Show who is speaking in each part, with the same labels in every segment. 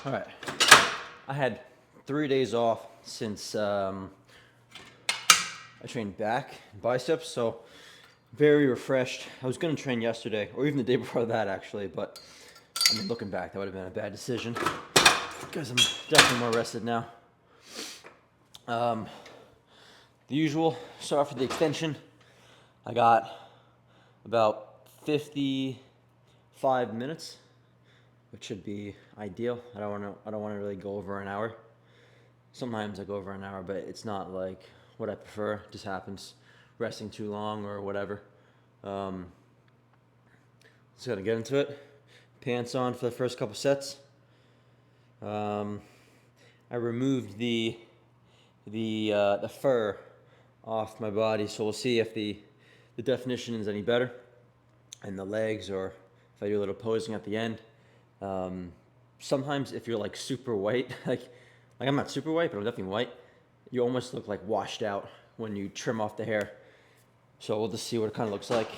Speaker 1: All right, I had 3 days off since I trained back and biceps, so very refreshed. I was gonna train yesterday, or even the day before that actually, but I mean, looking back, that would have been a bad decision because I'm definitely more rested now. The usual, start off with the extension. I got about 55 minutes, which should be ideal. I don't want to really go over an hour. Sometimes I go over an hour, but it's not like what I prefer. It just happens, resting too long or whatever. Just gotta get into it. Pants on for the first couple sets. I removed the fur off my body, so we'll see if the definition is any better, and the legs, or if I do a little posing at the end. Sometimes if you're like super white, like I'm not super white, but I'm definitely white, you almost look like washed out when you trim off the hair. So we'll just see what it kind of looks like.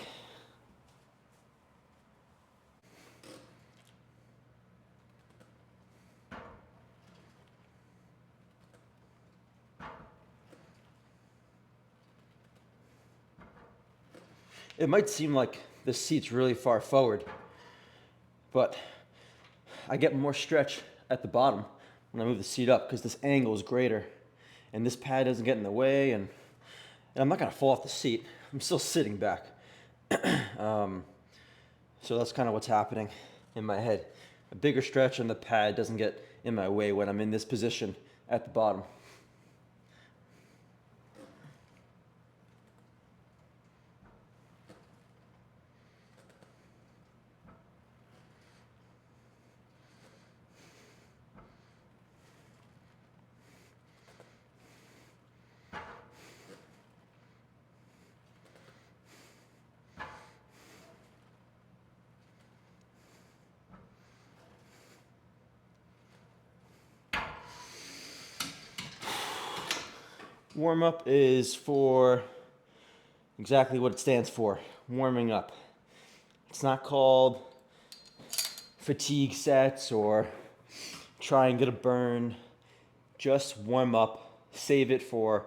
Speaker 1: It might seem like the seat's really far forward, but I get more stretch at the bottom when I move the seat up because this angle is greater and this pad doesn't get in the way, and I'm not gonna fall off the seat. I'm still sitting back. So that's kind of what's happening in my head. A bigger stretch and the pad doesn't get in my way when I'm in this position at the bottom. Warm up is for exactly what it stands for, warming up. It's not called fatigue sets or try and get a burn. Just warm up, save it for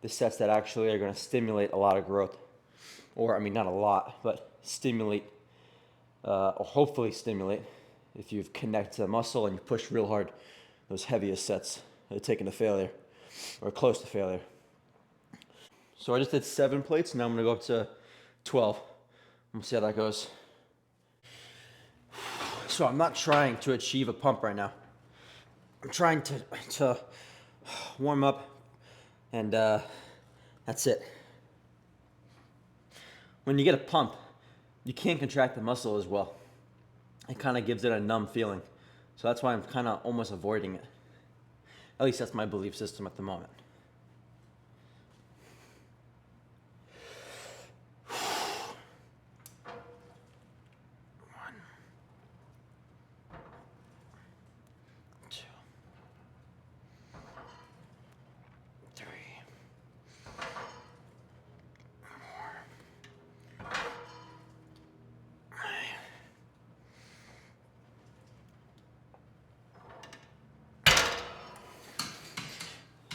Speaker 1: the sets that actually are going to stimulate a lot of growth. Or, I mean, not a lot, but stimulate, or hopefully stimulate, if you've connected to the muscle and you push real hard, those heaviest sets that are taken to failure or close to failure. So I just did 7 plates. Now I'm going to go up to 12. We'll see how that goes. So I'm not trying to achieve a pump right now. I'm trying to warm up, and that's it. When you get a pump, you can't contract the muscle as well. It kind of gives it a numb feeling. So that's why I'm kind of almost avoiding it. At least that's my belief system at the moment.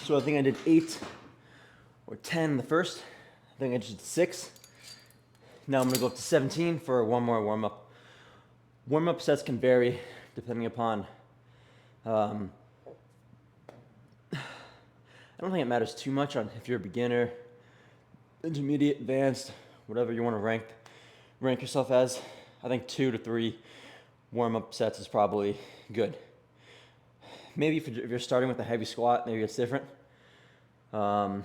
Speaker 1: So I think I did 8 or 10 the first. I think I just did 6. Now I'm gonna go up to 17 for one more warm up. Warm up sets can vary depending upon, I don't think it matters too much on if you're a beginner, intermediate, advanced, whatever you want to rank yourself as. I think 2 to 3 warm up sets is probably good. Maybe if you're starting with a heavy squat, maybe it's different. Or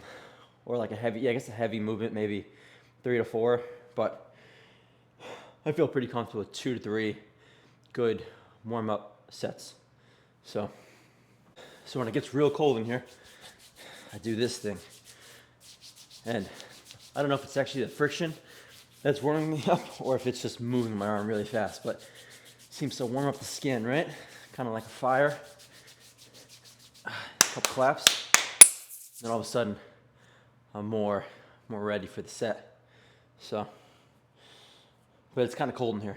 Speaker 1: like a heavy, I guess a heavy movement, maybe 3 to 4. But I feel pretty comfortable with 2 to 3 good warm up sets. So when it gets real cold in here, I do this thing. And I don't know if it's actually the friction that's warming me up or if it's just moving my arm really fast, but it seems to warm up the skin, right? Kind of like a fire. A couple claps, then all of a sudden I'm more ready for the set. So, but it's kind of cold in here.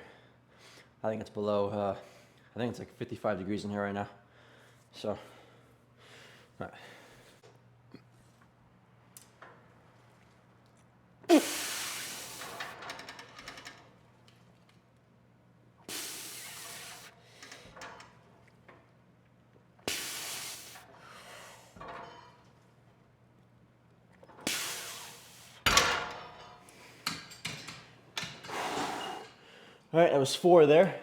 Speaker 1: I think it's below, I think it's like 55 degrees in here right now. So, all right. All right, that was 4 there.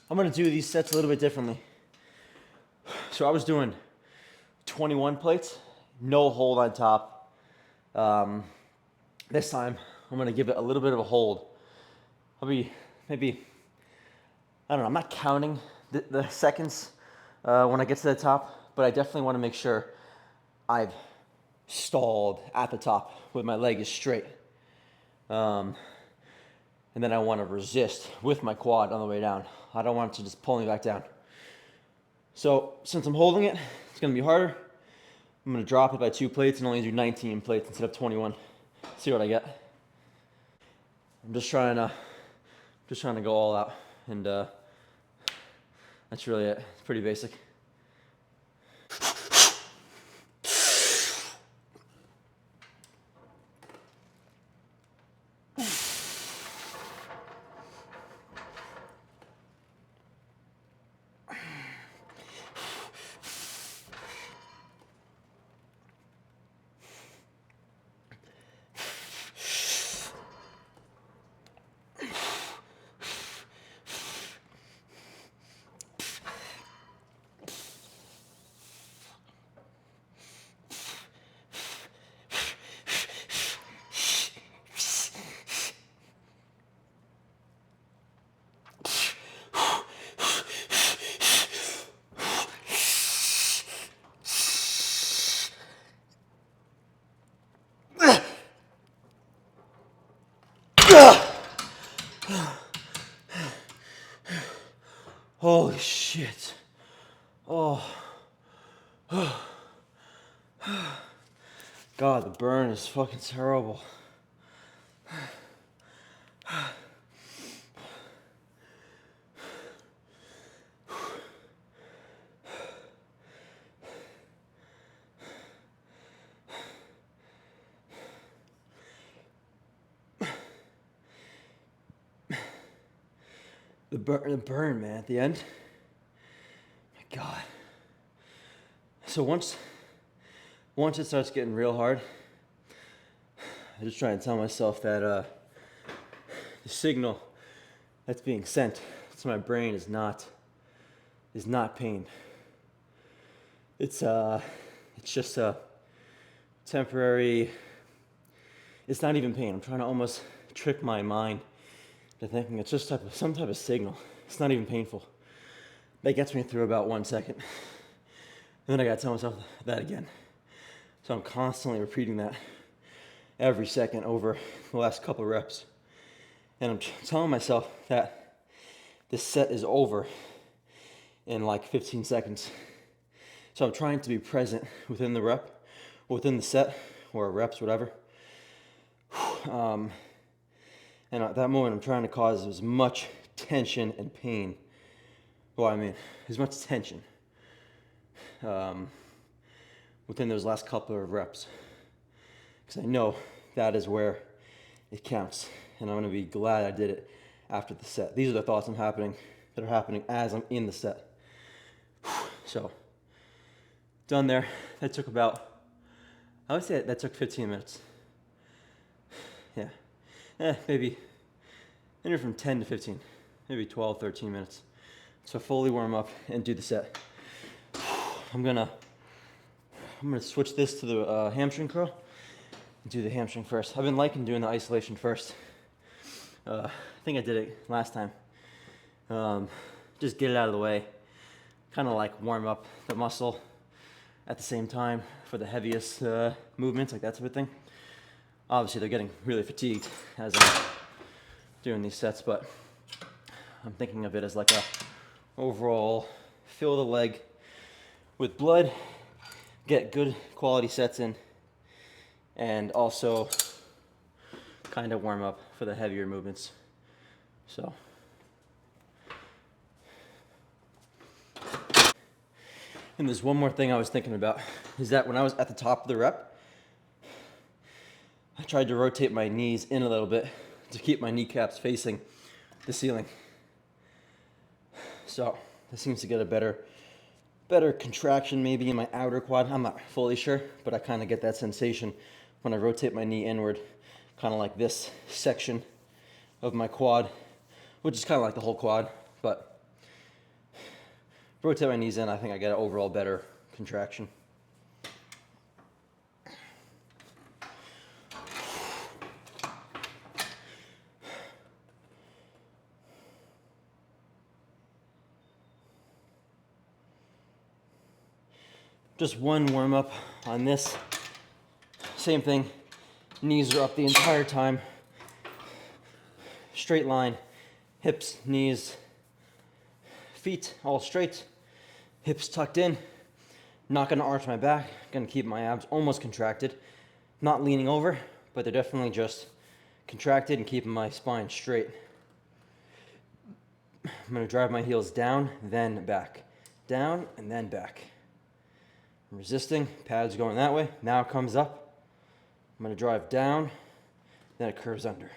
Speaker 1: I'm gonna do these sets a little bit differently. So I was doing 21 plates, no hold on top. This time, I'm gonna give it a little bit of a hold. I'll be maybe, I don't know, I'm not counting the seconds when I get to the top, but I definitely wanna make sure I've stalled at the top with my leg is straight. And then I wanna resist with my quad on the way down. I don't want it to just pull me back down. So since I'm holding it, it's gonna be harder. I'm gonna drop it by 2 plates and only do 19 plates instead of 21. See what I get. I'm just trying to go all out, and that's really it. It's pretty basic. Holy shit. Oh. God, the burn is fucking terrible. The burn, man, at the end. My God. So once it starts getting real hard, I just try and tell myself that the signal that's being sent to my brain is not pain. It's just a temporary. It's not even pain. I'm trying to almost trick my mind to thinking it's just some type of signal. It's not even painful. That gets me through about 1 second. And then I gotta tell myself that again. So I'm constantly repeating that every second over the last couple of reps. And I'm telling myself that this set is over in like 15 seconds. So I'm trying to be present within the rep, within the set, or reps, whatever. And at that moment, I'm trying to cause as much tension and pain. Well, I mean, as much tension within those last couple of reps. Because I know that is where it counts. And I'm going to be glad I did it after the set. These are the thoughts that are happening as I'm in the set. So, done there. That took about, I would say that took 15 minutes. Yeah. Maybe anywhere from 10 to 15. Maybe 12, 13 minutes. So fully warm up and do the set. I'm gonna switch this to the hamstring curl and do the hamstring first. I've been liking doing the isolation first. I think I did it last time. Just get it out of the way. Kind of like warm up the muscle at the same time for the heaviest movements, like that type of thing. Obviously, they're getting really fatigued as I'm doing these sets, but I'm thinking of it as like a overall fill the leg with blood, get good quality sets in, and also kind of warm up for the heavier movements. So And there's one more thing I was thinking about, is that when I was at the top of the rep, I tried to rotate my knees in a little bit to keep my kneecaps facing the ceiling. So this seems to get a better contraction maybe in my outer quad. I'm not fully sure, but I kind of get that sensation when I rotate my knee inward, kind of like this section of my quad, which is kind of like the whole quad, but rotate my knees in, I think I get an overall better contraction. Just one warm up on this. Same thing, knees are up the entire time. Straight line, hips, knees, feet all straight, hips tucked in. Not gonna arch my back, gonna keep my abs almost contracted. Not leaning over, but they're definitely just contracted and keeping my spine straight. I'm gonna drive my heels down, then back. Down and then back. I'm resisting, pads going that way. Now it comes up. I'm gonna drive down, then it curves under.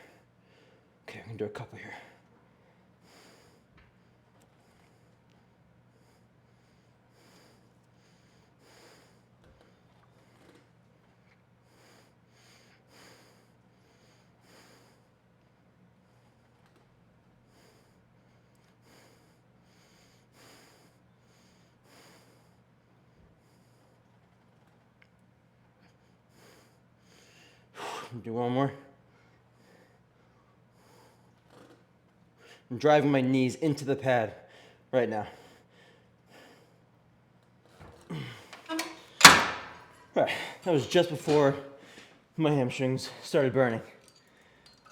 Speaker 1: Okay, we can do a couple here. Do one more. I'm driving my knees into the pad right now. All right, that was just before my hamstrings started burning.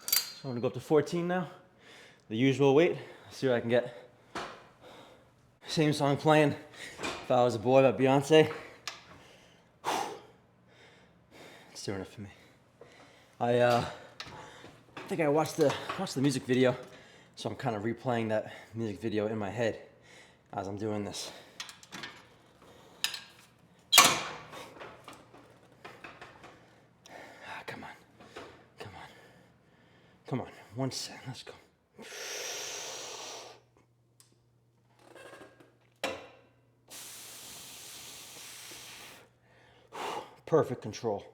Speaker 1: So I'm gonna go up to 14 now, the usual weight. See what I can get. Same song playing, If I Was a Boy by Beyonce. It's doing it for me. I think I watched the music video, so I'm kind of replaying that music video in my head as I'm doing this. Come on, come on, come on. 1 set, let's go. Perfect control.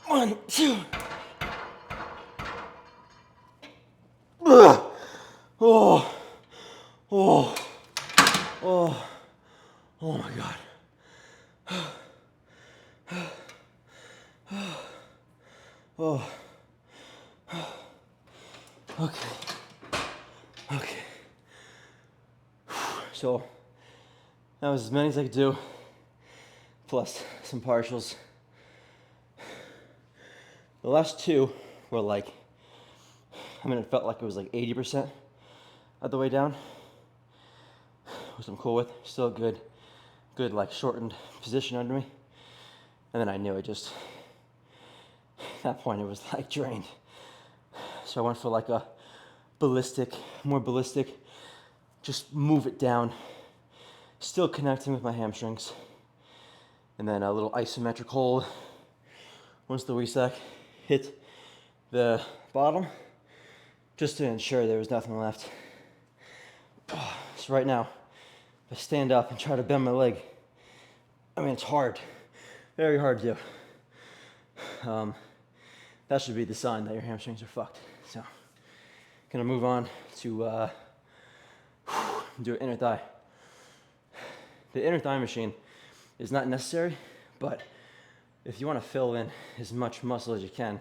Speaker 1: One, two. Oh, oh, oh, oh my God. Oh, okay, okay. So that was as many as I could do, plus some partials. The last two were like, it felt like it was like 80% of the way down, which I'm cool with. Still good like shortened position under me. And then I knew at that point it was like drained. So I went for like a more ballistic, just move it down, still connecting with my hamstrings. And then a little isometric hold once the WSAC hit the bottom, just to ensure there was nothing left. So right now, if I stand up and try to bend my leg, it's hard, very hard to do. That should be the sign that your hamstrings are fucked. So, gonna move on to do an inner thigh. The inner thigh machine is not necessary, but if you want to fill in as much muscle as you can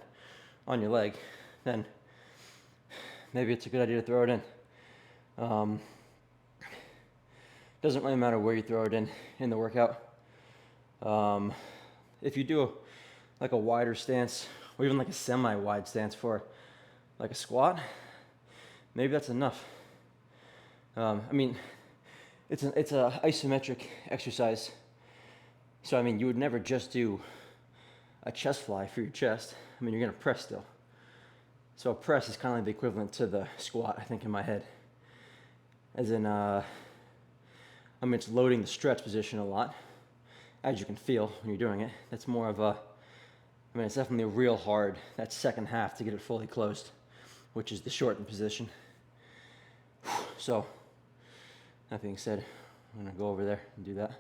Speaker 1: on your leg, then maybe it's a good idea to throw it in. Doesn't really matter where you throw it in the workout. If you do like a wider stance, or even like a semi-wide stance for like a squat, maybe that's enough. I mean, it's a isometric exercise. So I mean, you would never just do a chest fly for your chest. I mean, you're gonna press still. So a press is kind of like the equivalent to the squat, I think, in my head. As in, I mean, it's loading the stretch position a lot, as you can feel when you're doing it. That's more of a, I mean, it's definitely real hard, that second half to get it fully closed, which is the shortened position. So, that being said, I'm gonna go over there and do that.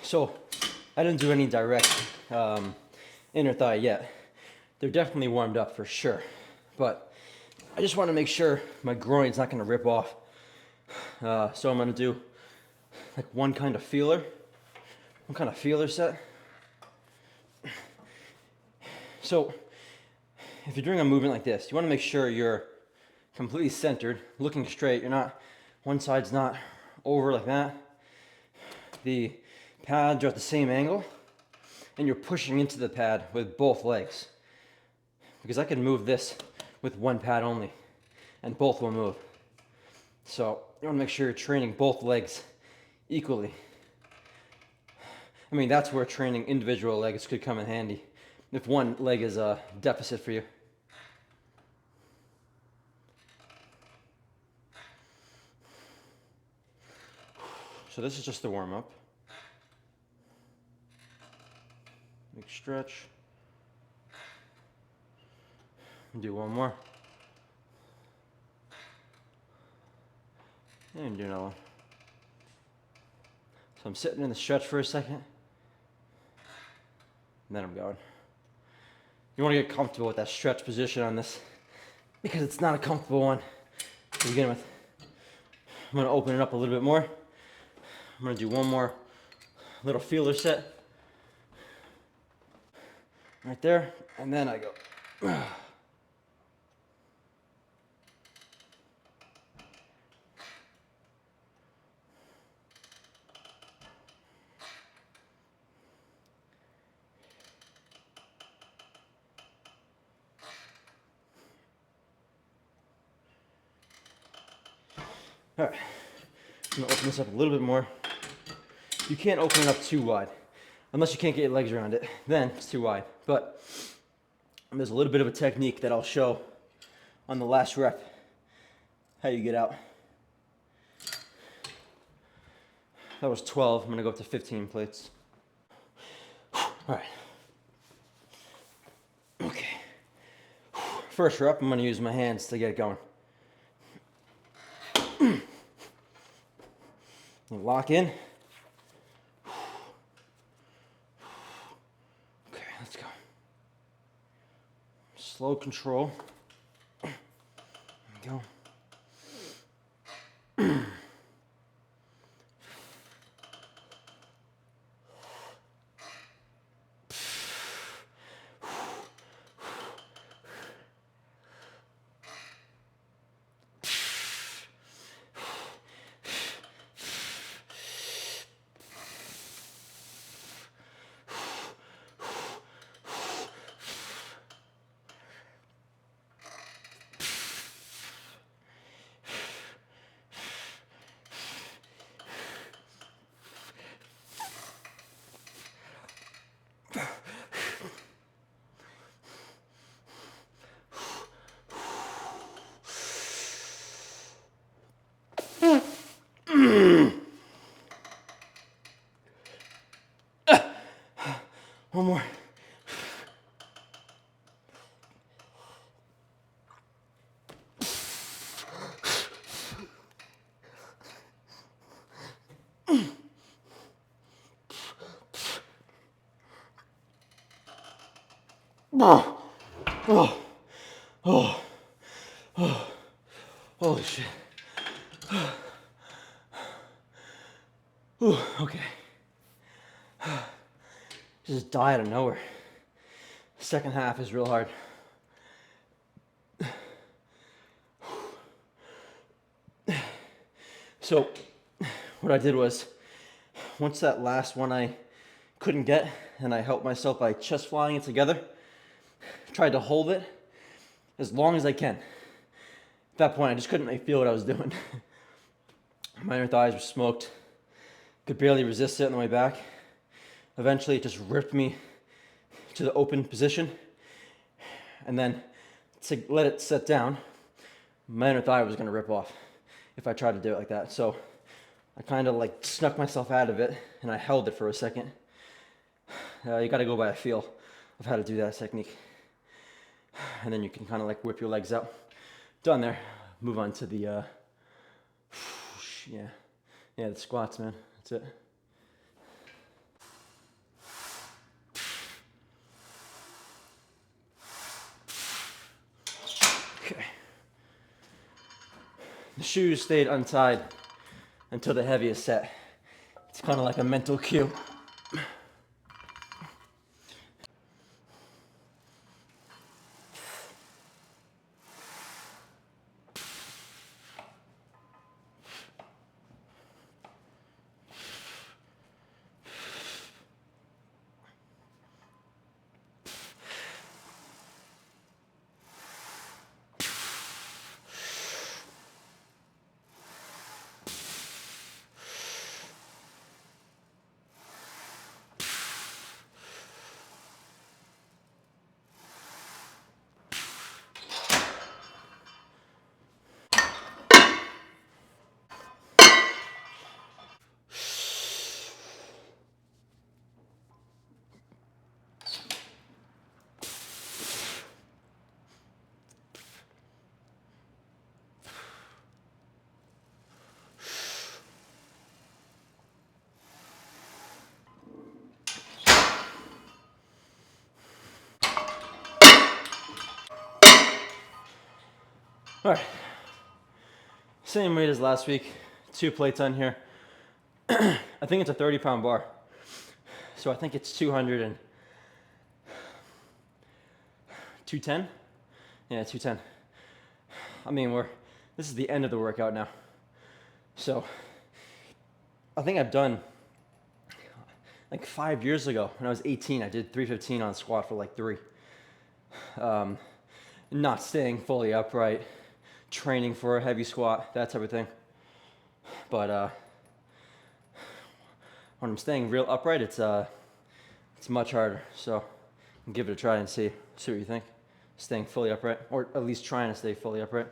Speaker 1: So, I didn't do any direct inner thigh yet. They're definitely warmed up for sure, but I just want to make sure my groin's not going to rip off. So I'm going to do like one kind of feeler set. So if you're doing a movement like this, you want to make sure you're completely centered, looking straight. You're not, one side's not over like that. The pads are at the same angle, and you're pushing into the pad with both legs. Because I can move this with one pad only, and both will move. So you want to make sure you're training both legs equally. I mean, that's where training individual legs could come in handy, if one leg is a deficit for you. So this is just the warm-up. Big stretch. Do one more. And do another one. So I'm sitting in the stretch for a second, and then I'm going. You want to get comfortable with that stretch position on this, because it's not a comfortable one to begin with. I'm going to open it up a little bit more. I'm going to do one more little feeler set. Right there, and then I go. All right, I'm gonna open this up a little bit more. You can't open it up too wide, unless you can't get your legs around it. Then it's too wide. But there's a little bit of a technique that I'll show on the last rep, how you get out. That was 12, I'm gonna go up to 15 plates. All right. Okay. First rep, I'm gonna use my hands to get it going. Lock in. Okay, let's go. Slow control. There we go. One more. Oh, oh, oh, Holy shit. Ooh, okay. Just die out of nowhere. Second half is real hard. So, what I did was, once that last one I couldn't get, and I helped myself by chest flying it together, tried to hold it as long as I can. At that point, I just couldn't feel what I was doing. My inner thighs were smoked. Could barely resist it on the way back. Eventually, it just ripped me to the open position. And then to let it set down, my inner thigh was gonna rip off if I tried to do it like that. So I kind of like snuck myself out of it and I held it for a second. You gotta go by a feel of how to do that technique. And then you can kind of like whip your legs out. Done there. Move on to the, the squats, man. That's it. Okay. The shoes stayed untied until the heaviest set. It's kind of like a mental cue. All right, same weight as last week, 2 plates on here. I think it's a 30-pound bar. So I think it's 210. Yeah, 210. I mean, this is the end of the workout now. So I think I've done, like 5 years ago, when I was 18, I did 315 on squat for like 3. Not staying fully upright, training for a heavy squat, that type of thing. But when I'm staying real upright, it's much harder. So give it a try and see what you think. Staying fully upright, or at least trying to stay fully upright.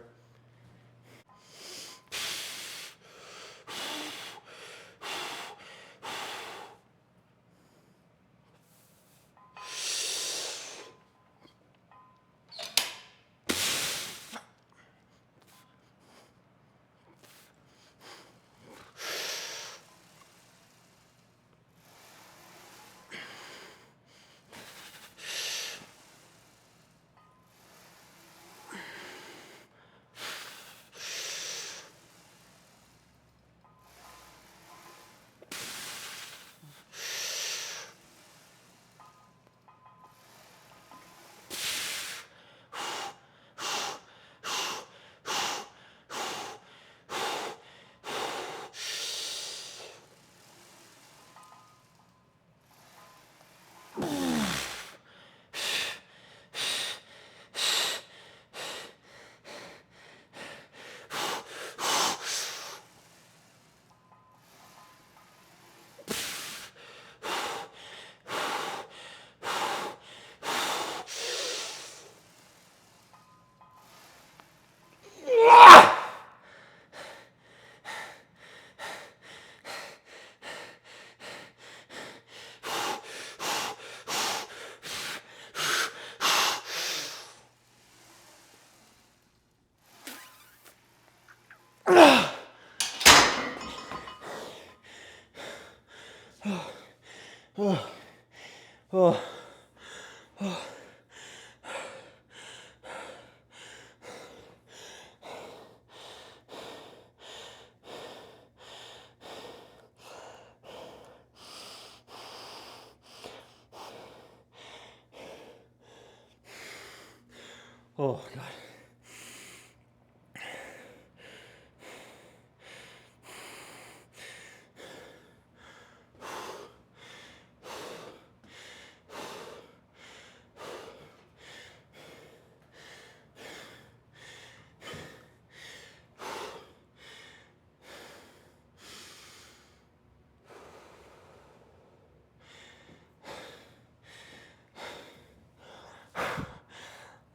Speaker 1: Oh, God.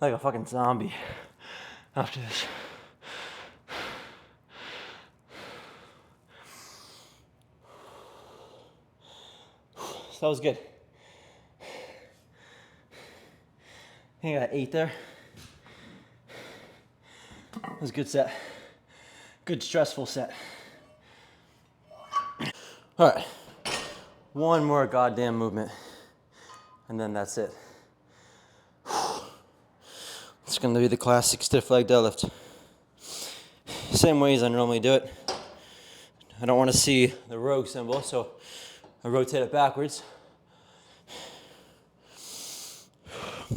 Speaker 1: Like a fucking zombie after this. So that was good. I think I got 8 there. That was a good set. Good stressful set. All right. One more goddamn movement. And then that's it. It's gonna be the classic stiff leg deadlift. Same way as I normally do it. I don't want to see the rogue symbol, so I rotate it backwards.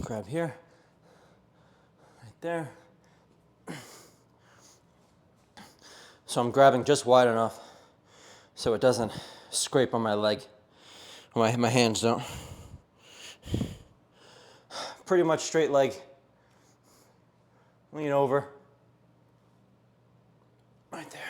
Speaker 1: Grab here, right there. So I'm grabbing just wide enough so it doesn't scrape on my leg, or my hands don't. Pretty much straight leg. Lean over. Right there.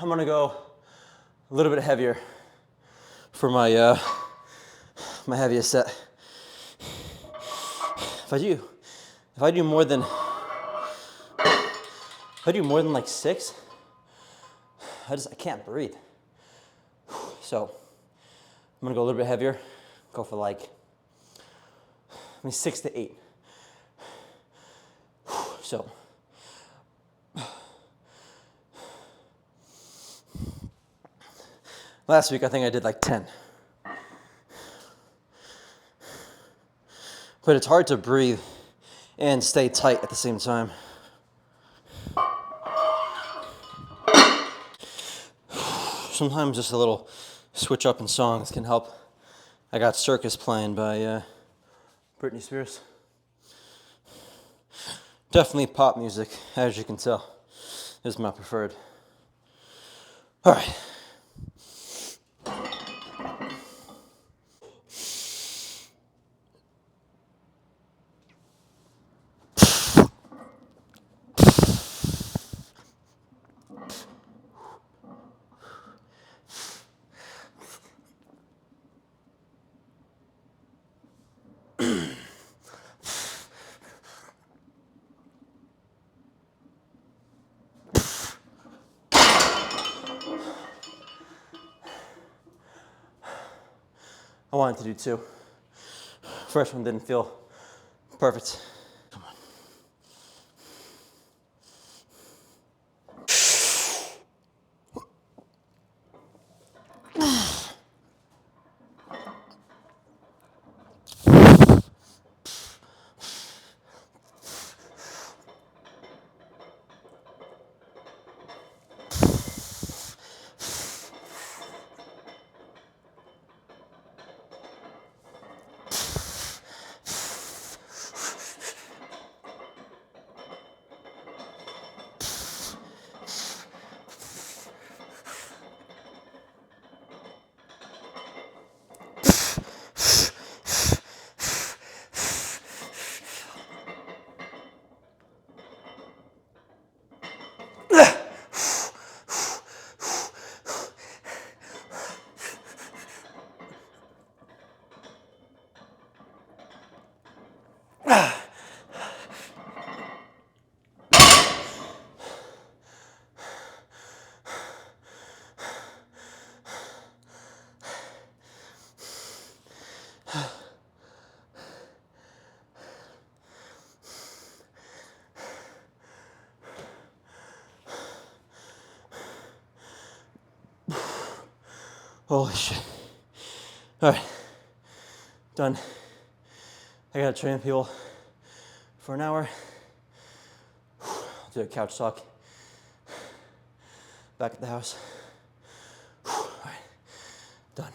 Speaker 1: I'm gonna go a little bit heavier for my my heaviest set. If I do more than like 6, I can't breathe. So I'm gonna go a little bit heavier. Go for like 6 to 8. So last week I think I did like 10. But it's hard to breathe and stay tight at the same time. Sometimes just a little switch up in songs can help. I got Circus playing by Britney Spears. Definitely pop music, as you can tell, is my preferred. All right. I wanted to do 2. First one didn't feel perfect. Come on. Holy shit. All right, done. I gotta train people for an hour. I'll do a couch talk back at the house. All right, done.